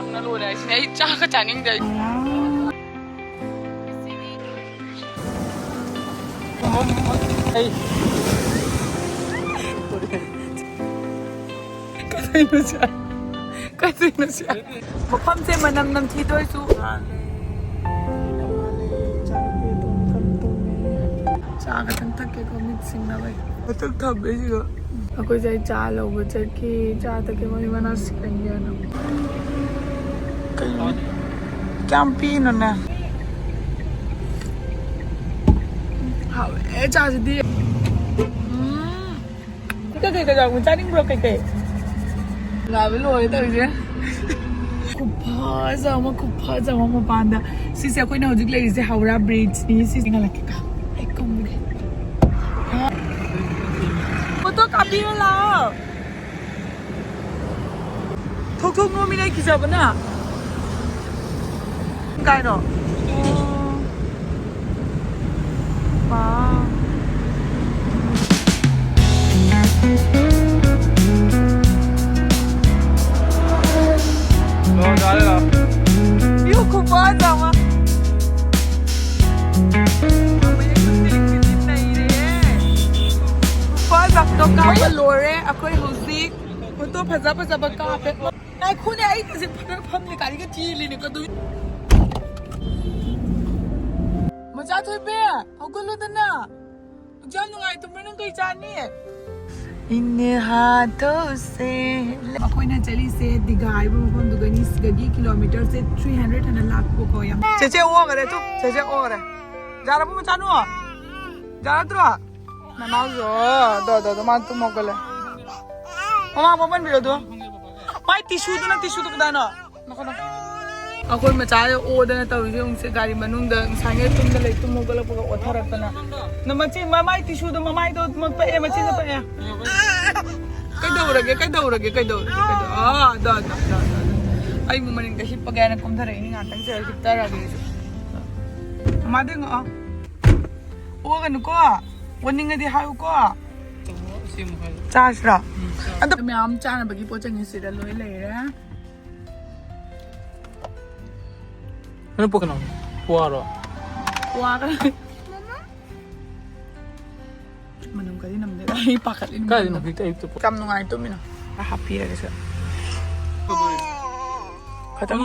ꯅꯪꯅ ꯂꯣꯏꯔꯦ ꯍꯥꯏꯁꯤꯅꯦ ꯑꯩ ꯆꯥꯒ ꯆꯥꯅꯤꯡꯗꯦ ꯀꯩꯗꯧꯅꯣꯁꯦ ꯃꯐꯝꯁꯦ ꯃꯅꯝ ꯅꯝꯊꯤꯗꯣꯏꯁꯨ ꯆꯥ ꯈꯛꯇꯪ ꯊꯛꯀꯦꯀꯣ ꯃꯤꯠꯁꯤꯡꯅꯕꯩ ꯈꯛꯇꯪ ꯊꯝꯃꯦꯁꯤꯒ ꯑꯩꯈꯣꯏꯁꯦ ꯑꯩ ꯆꯥ ꯂꯧꯕ ꯆꯠꯈꯤ ꯆꯥ ꯊꯛꯀꯦ ꯃꯣꯏ ꯃꯅꯥ ꯁꯤꯛꯍꯟꯒꯦꯅ ꯀꯩꯅꯣ ꯀꯌꯥꯝ ꯄꯤꯅꯣꯅꯦ ꯍꯥꯎꯋꯦ ꯆꯥꯁꯤꯗꯤ ꯀꯩꯀꯩ ꯀꯩꯗꯧꯕ ꯆꯥꯅꯤꯡꯕ꯭ꯔꯣ ꯀꯩꯀꯩ ꯂꯥꯕ ꯂꯣꯏꯔꯦ ꯇꯧꯔꯤꯁꯦ ꯈꯨꯐꯖ ꯑꯃ ꯃꯄꯥꯟꯗ ꯁꯤꯁꯦ ꯑꯩꯈꯣꯏꯅ ꯍꯧꯖꯤꯛ ꯂꯩꯔꯤꯁꯦ ꯍꯧꯔꯥ ꯕ꯭ꯔꯤꯖꯅꯤ ꯁꯤꯁꯦ ꯉꯜꯂꯛꯀꯦꯀꯣ ꯑꯩ ꯀꯨꯝꯒꯦ ꯐꯣꯇꯣ ꯀꯥꯞꯄꯤꯔꯣ ꯂꯥꯛꯑꯣ ꯊꯣꯛ ꯅꯣꯝꯃꯤ ꯂꯩ ꯀꯤꯖꯕꯅ ꯀꯥꯏꯅꯣ Io occupata ma Occupata tocava l'ore a quei così quanto pesava cape dai khune ai che si fammi carica tili ne kadu maja thoi be hogulu dana jam nungai tumrang kai chani इन हाथों से अखोइना चली से दिगाई बो मफम दुगनी गगी kilometre से 300 हन लाख को कोया चेचे ओ गरे तू चेचे ओ गरे जारा बो मचानु जारा त्रो ननाउ जो दो मा तू मोगले ममा बबन बिरो दो माइ टिश्यू दु कदानो नखो न अखोइ मचा ओ दना तौजे उंसे गाड़ी मनुंग द सांगे तुम द ले तुम मोगले पग ओथरतना नमची ममाइ टिश्यू द ममाइ दो मपे मची न पे कईदौरगे आई मनिंग द हिप गैन कुमधरे नि ngaतंग से हिपतरगे मादेंग ओगनको वनिंगदि हाउको चासरा अद म्याम चानबगी पोचंग सिदा लोय लेरे न पोकनो पुआरो पुआरो मनम कदी नमदे आई पाखलिन कादी न फिट आई तो कम नुंगाई तो मिना हैप्पी रगे से खतम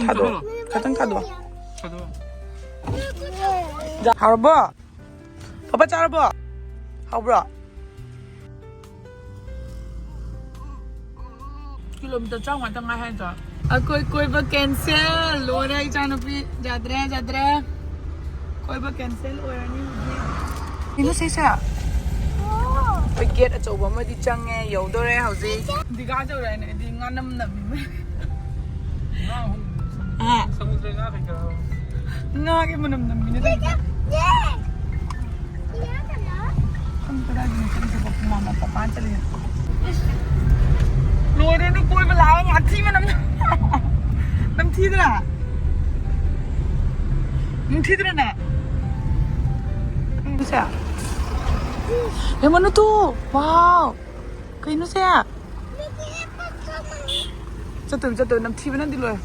खादो जा हारबो पापा चारबो हाउब्रा किलोमीटर चांग तंग है जा कोई कैंसिल हो रहा है जानपी जादरे कोई कैंसिल हो रहा नहीं इनो से गेट अचौब अमदी चंगे यौदोरे हौजिक दिगा जौराने दि nganam nami समुद्र ना कइका ना के मनम नमी ने दे हम तरा दिन से बक मामा पापा चले लोरे ने कोई बुलाओ माथी में नम थीदरा ना bisa yang mana tuh wow ke Indonesia jatuh nam thi nan di loy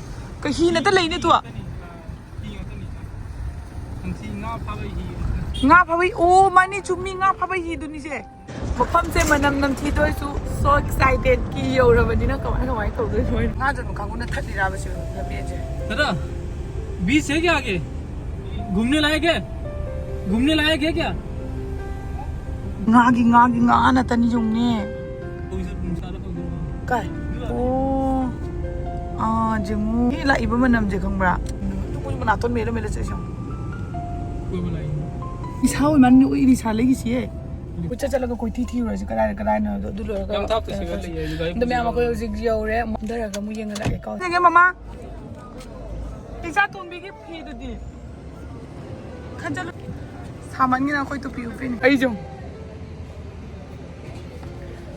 ke hi na ta lei ni tu nga pha bai o mani chumi nga pha bai hi du ni se mafam se manam nam thi doi su so excited ki yo ra ba ni na kamai to doi thoi nga jan ka na thadi ra ba su na pe je दादा बीच है क्या आगे घूमने लायक है क्या ngagi na tani jong ne kai o jemu ni la iba manam je khangbra tu ko mana ton me la se song कोई बुलाई isau man ni oi ri sa le gi si e ucha chala ko koi thi ro ji kada na du lo हम था तो सिगल ले ये the me ma ko ji yo re dara ga mu yeng la ke ka ne mama isa ton bi gi phi du di khan chalo saman ni na koi tu pi u pin ai jong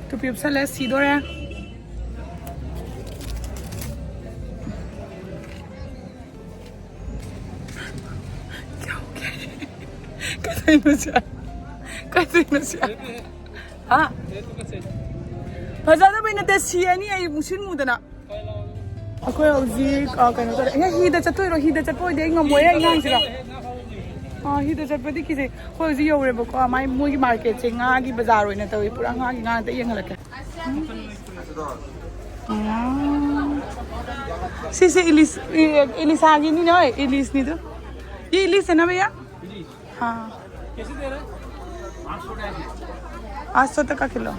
tu pi up sa le si do re कैसे हाँ फजादा भाई ना ते सियानी आई मुसिन मुदना ꯑꯩꯈꯣꯏ ꯍꯧꯖꯤꯛ ꯀꯩꯅꯣ ꯇꯧꯔꯦ ꯍꯤꯗ ꯆꯠꯇꯣꯏꯔꯣ ꯍꯤꯗ ꯆꯠꯄ ꯑꯣꯏꯗꯤ ꯑꯩ ꯉꯝꯃꯣꯏ ꯑꯉꯥꯡꯁꯤꯔꯣ ꯍꯤꯗ ꯆꯠꯄꯗꯤ ꯀꯤꯖꯩ ꯑꯩꯈꯣꯏ ꯍꯧꯖꯤꯛ ꯌꯧꯔꯦꯕꯀꯣ ꯃꯣꯏꯒꯤ ꯃꯥꯔꯀꯦꯠꯁꯦ ꯉꯥꯒꯤ ꯕꯖꯥꯔ ꯑꯣꯏꯅ ꯇꯧꯋꯤ ꯄꯨꯔꯥ ꯉꯥꯒꯤ ꯉꯥ ꯑꯝꯇ ꯌꯦꯡꯍꯜꯂꯛꯀꯦ ꯁꯤꯁꯦ इलिसागिनी ना इलिस नहीं तो ये इलिस है ना भैया हाँ कैसे दे रहे हैं 800 तक का किलो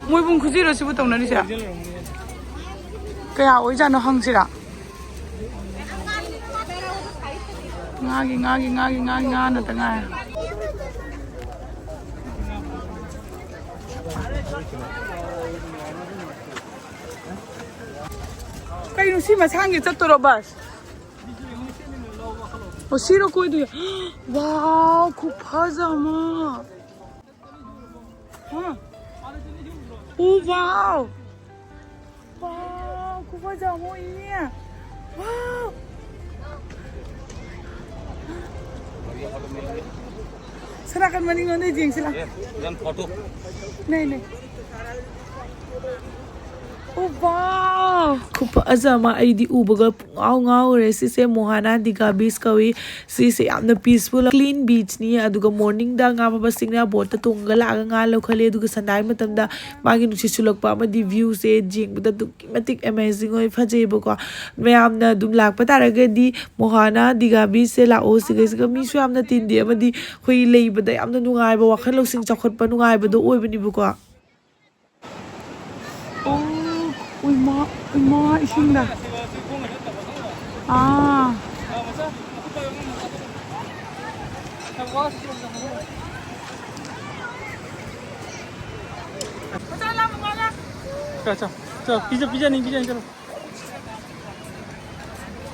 मुझे बुन खुशी रोसी बुत उन्होंने सिरा क्या वही जानो हंग सिरा ngagi nga na tanga kayo si masangit sa turo bus o siro ko ito wow kupazama oh wow kupazama iya wow serahkan maningan deh jeng sila yan foto नहीं ओ वाव खूब अजमा आईदी उबगा गाव गाव रे सिसे मोहाना दिगा बीच कवी सिसे यामना पीसफुल क्लीन बीच नि अदुगा मॉर्निंग दा गा बाबा सिंगना boat तोंगा लागा गा लखले अदुगा संदाई मतमदा मागी नुसि सुलकपा अमदि व्यू से जेंगबदा दुकी मतिक अमेजिंग ओय फजेबको मयामना दुम लाकपा तारगदि मोहाना दिगा बीच से लाओ सिगसिगा मिसु यामना तिनदि अमदि खोई लेइबदा यामना नुगाइबा वखल लौसिंग चखटपा नुगाइबदो ओइबनिबको ui ma ising da चलो पिज्जा नहीं चलो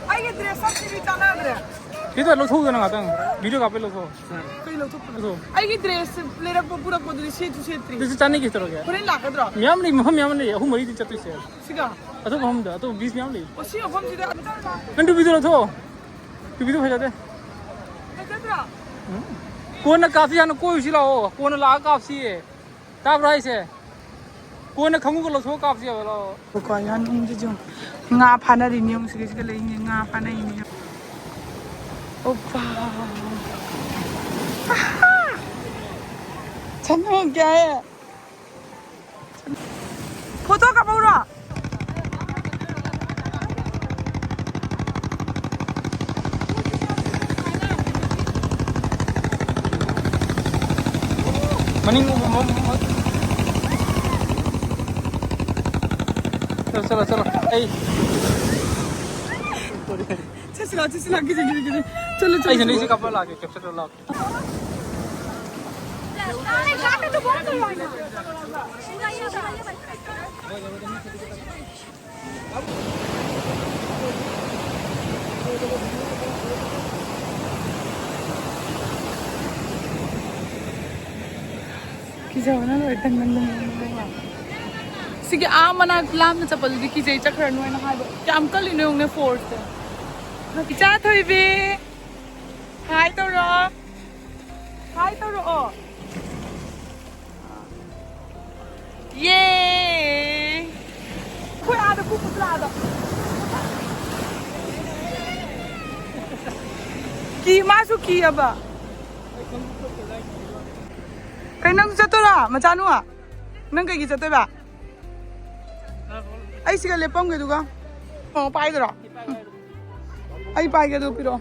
आइए ड्रेस सब भी चला दे इधर लो थोक देना आता वीडियो का पे लो थो कई लो थो आइए ड्रेस ले रख पूरा को दे से थ्री जैसे चाने की तरह गया पुरे लाख दरो म्याम नहीं हम मरी चतु से सिगा अतो हम दा तो 20 म्याम नहीं ओ सी हम सिदा अंदर अंडू वीडियो थो तू वीडियो भेजा दे दरो कौन काफी जानो कोई उसिला हो कौन ला काफी है ताब राइस है कौन खंगु को लो थो काफी है वाला को यान इंज जो nga phana ri nyong sig le nga phana ini opa chamo kya hai photo ka paura मनिंग चलो ए चला चलो ऐसे नहीं से कपड़ा लाके कैप्चर ला किसे होना लो इतना नंदन sige amana lam na chapal di ki jai chakran noi na haibo kam kal ine ong ne force ki cha thoi be hai to ro ye koi ada ku putra da ki masu ki aba kai nang chatora machanu a nang kai ki chatoi ba ai siga lepam ke duga pai dro ai pai ke du piro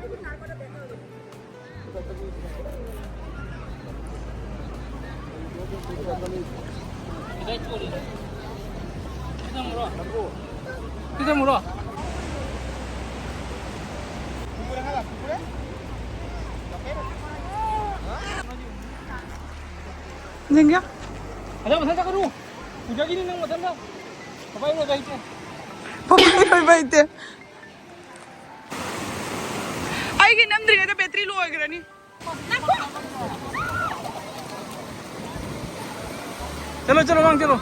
kita murah Nengya? ada masa tak ru udah gini nang mata dah apa yang baik tu Papai baite. Ai ke nam dri ta betri lo agra ni. चलो मांग चलो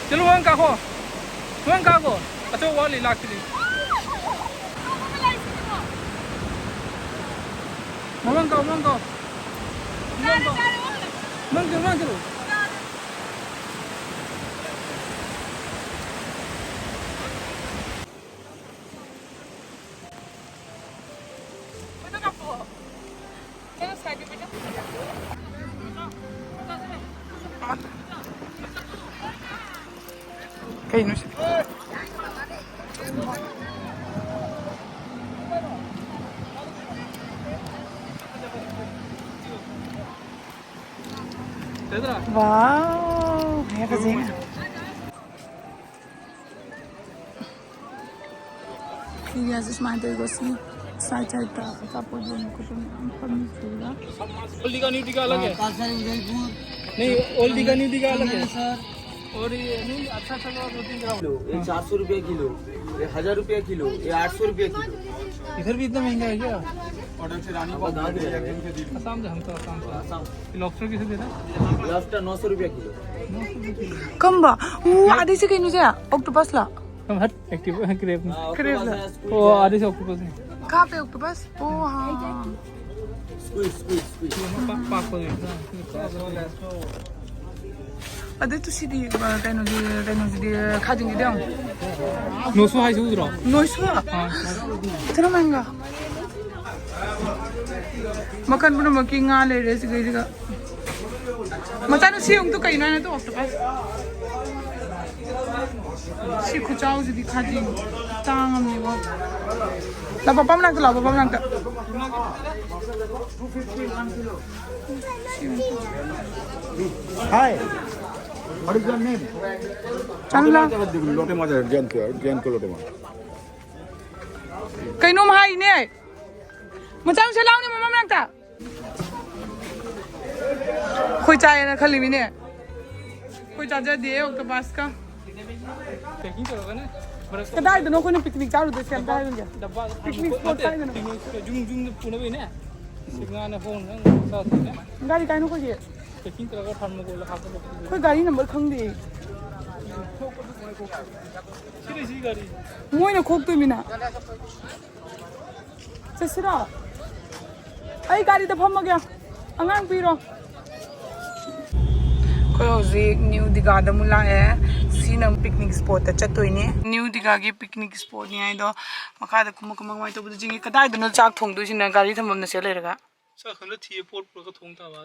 चलो वहाँ का हो अच्छा वाली लाख ली Mang kau. Mang kau. Kayo na siya. Wow! Kaya kasi nga. Kaya sa smile ko si side ka tapos doon ko ito ang pamilya. Oldi का न्यूटी का अलग है नहीं ओल्डी का न्यूटी का अलग है और ये नहीं अच्छा 2-3 ग्राम ये 400 रुपये किलो, ये 1000 रुपये किलो, ये 800 रुपये किलो। इधर भी इतना महंगा है क्या ऑर्डर से रानी को आसाम से हम तो आसाम से लॉबस्टर किसे देना लॉबस्टर 900 रुपये किलो। कम बा आधे से कहीं से ऑक्टोपस ला हम हट एक्टिव क्रेप क्रेप ला वो आधे से ऑक्टोपस है कहाँ पे ऑक्टोपस ओ हाँ स्क्वीज पाक को दे अदे तो सीधी कहीं खाजेंगे दे नोसो हाई से उधर नोइसवा इतना महंगा मकान पुनः मकिंग आ ले रहे सिगई सिगा मचानो सी उंग तो कहीं ना तो ऑक्टोपस सी खुचाओ से दिखा दी तांग हमने वो ला पापा मनाक तो ला पापा मनाक तो Hi. What is your name? चला Lotte Maja, Jan ko Lotte Maja. कहीं नो भाई ने मचानो से लाओ ने मम्मा मनाक तो कोई चाय ना खाली भी ने कोई चाचा दिए ऑक्टोपस का पैकिंग करोगे ना कदाई दोनों को ने पिकनिक चालू दे से हम कहाँ होंगे डब्बा पिकनिक स्पॉट कहाँ है जुंग पुणे भी ना सिग्नल ने फोन साथ में गाड़ी कहीं नो कोई पैकिंग करोगे फार्म को लगा कर कोई गाड़ी नंबर खंग दी सीधी गाड़ी मोई ना खोक तो मिना चसिरा आई गाड़ी तो फम गया अंगांग पीरो कोई हौजिक न्यू दिगा द मुला है सीनम पिकनिक स्पॉट त चतोइने न्यू दिगा की पिकनिक स्पॉट नि आइदो मखा द कुम कुम माइ तो बुद जिंगी कदाइ दनो चाक थोंदो सिना गाड़ी थमम न से लेरगा सा खंद थी पोट पुर का थोंग था बा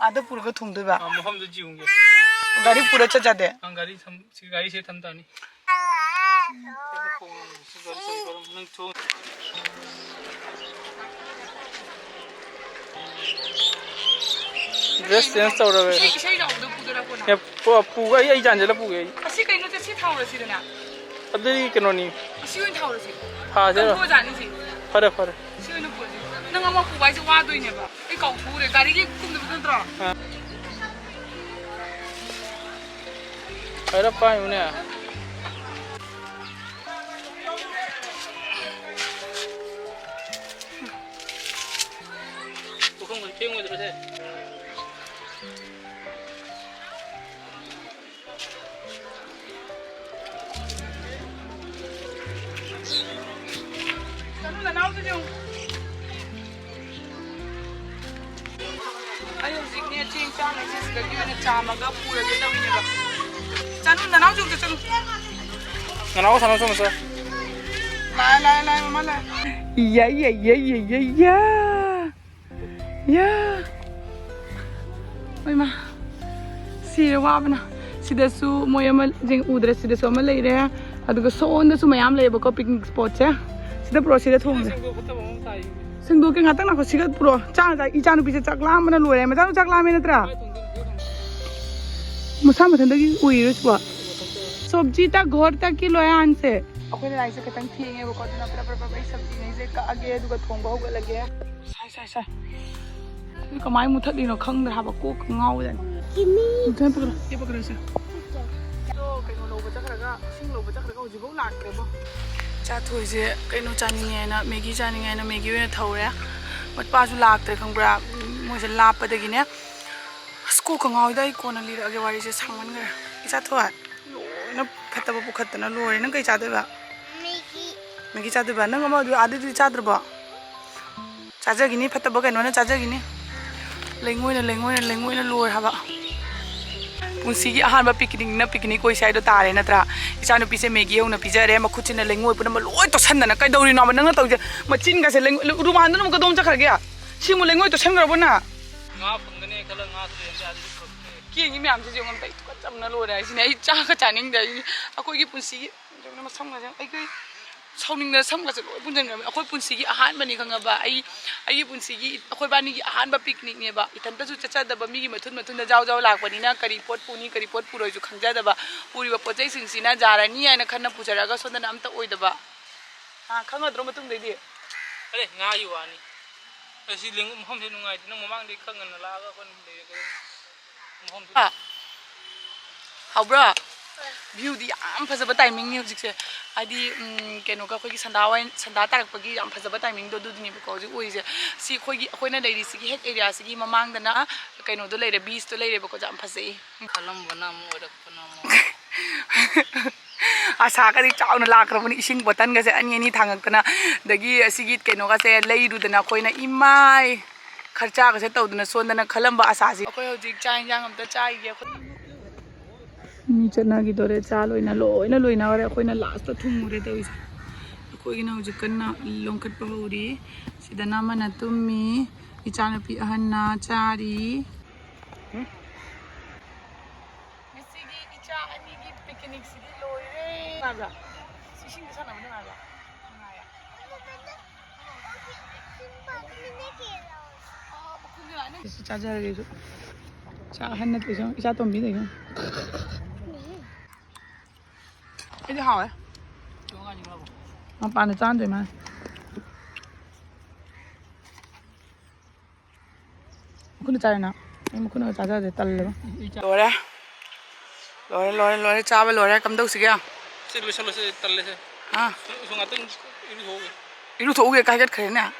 आदा पुरगा थोंदो बा हम जो जीऊंगे गाड़ी पूरा चचा दे हां गाड़ी से थमता नहीं ड्रेस चेंज तौर रहे इसे जाउदो पुदरा कोना ये पुगा ये जानजला पुगे असि कइनो ते सि थाउरसि दना अदि केनोनी असि ओइन थाउरसि हा जे हो जानि सि फरे सि ओइन पुजि नंग अमा पुबाइ से वा दोइने बा ए काउ पुरे गाड़ी के कुम दबन त्रा फरे पाइ उने तो कौन केंग में दे Chanu na nauzo jung. Ayo ziknya ching chang na sis ga gina chama ga pura ga dawi ne ba. Chanu na nauzo jung chanu. ngana ko sana sama sa La mama la. Ya. Ya. Oi ma. Sira wa bana. Sidasu moyama jing udra sidasu ma lai re. Aduga soon da su mayam lai ba ko picnic spot cha. Sida pro sida thong. Sing do ke ngata na ko siga pro. Cha ja I chanu pi se chakla mana lore ma chanu chakla me na tra. Musa ma thanda ki ui ru swa. Sabji ta ghor ta ki loya an se. Apne rai se katang thienge wo ko na pra sabji nei se ka age aduga thong ba hoga lage. Sai. Ni ka mai mu thak di no khang da ha ba ko ngau da. Kimi. Thai pakra. Ye pakra se. To kai no lo ba chakraga sing lo ba chakraga uji bo lak ke bo. चाथोई से कहीं चानिंग Maggi चानिंग Maggi थौरे मत लाते खबरा मोसे लापदने स्को कंगाउद कोना लीरगे वारी से सांगनग्रे चाथोआ loan फतब पुखतना लोरे नंग कई चादबा मैगी चादबा नंग आदि चाद्रब चाजगिनी फतब कनोना चाजगिनी लेंगोइना लोर हाबा पुंसीगी अहानबा पिकनिक कोई साइडो तारे नत्रा इचा नुपीसे मैगी होना पिजरे मखुचिना लेंगोइ पुनम लोय तो सन्दना कैदौरी नाम नंग तौजे मचिन गासे रुमानदन मुक दोम चखरगे सिमु लेंगोइ तो संगरबोना nga phangane khala nga tu yan ja किंगी मैम से जोंगम तई तो चमना लोरे सिने आई चा का चानिंग दे अखोई पुंसीगी जोंना मसम गा आई कोई साउनिंग ना सम गा से लोय पुंजन अखोई पुंसीगी अहानबनी खंगबा आई पुंसीगी अखोई बानी की अहानबा पिकनिक नेबा इथंता सु चचादबा मिगी मथुन जाव लाकबनीना करी पोट पुरोय जु खंगजादबा पुरीबा पोचै सिंसिना जारानी आइना खन्ना पुजरागा सोंदना अमता ओइदबा खंगद्रो मतुंग देदि अरे nga yu ani asi ling mhom se nungai tin mamang di khangan la ga kon de mhom हाउब्रा व्यू दी याम फजब टाइमिंग ने हजिक से आदि केनो का खोगी संदा तारकपगी याम फजब टाइमिंग दो दुदनी बको हजिक ओइसे सी खोगी अखोइना लेरी सिगी हेड एरिया सिगी ममांग दना केनो दो लेरे बीच तो लेरे बको याम फजे khalam bana mo orak pana mo आशा कदी चाउन लाक्रबनी इसिंग बोतन गसे अनि थांगकना दगी सिगी केनो गसे लेरुदना खोइना इमाय खर्चा गसे तौदना सोंदना खलंबा आशासी अखोय हजिक चाइ जांग अमता चाइगे मी चना की दोरे चाल होइना लोइना और अखोइना लास्ट तो थुमुरे तौइसे अखोइना हजिक कन्ना लोंखट पहौरी सिदना मना तुम्मी इचानपी अहन्ना चारी मिसिगी इचा अनि की पिकनिक सिगी लोइरे नाबरा सिसिंग साना बना नाबरा इसे चाचा रे जो चा हन्ना तो जो इचा तो मी देखो इधर हां है हम पानी चांद दे मैं कुन चाइना हम कुन चाचा दे तल ले लोरे चावल लोरे कम दो सिगे se lo se talle se हां so ngatung iru ho इरु थोगे कागज खरे ना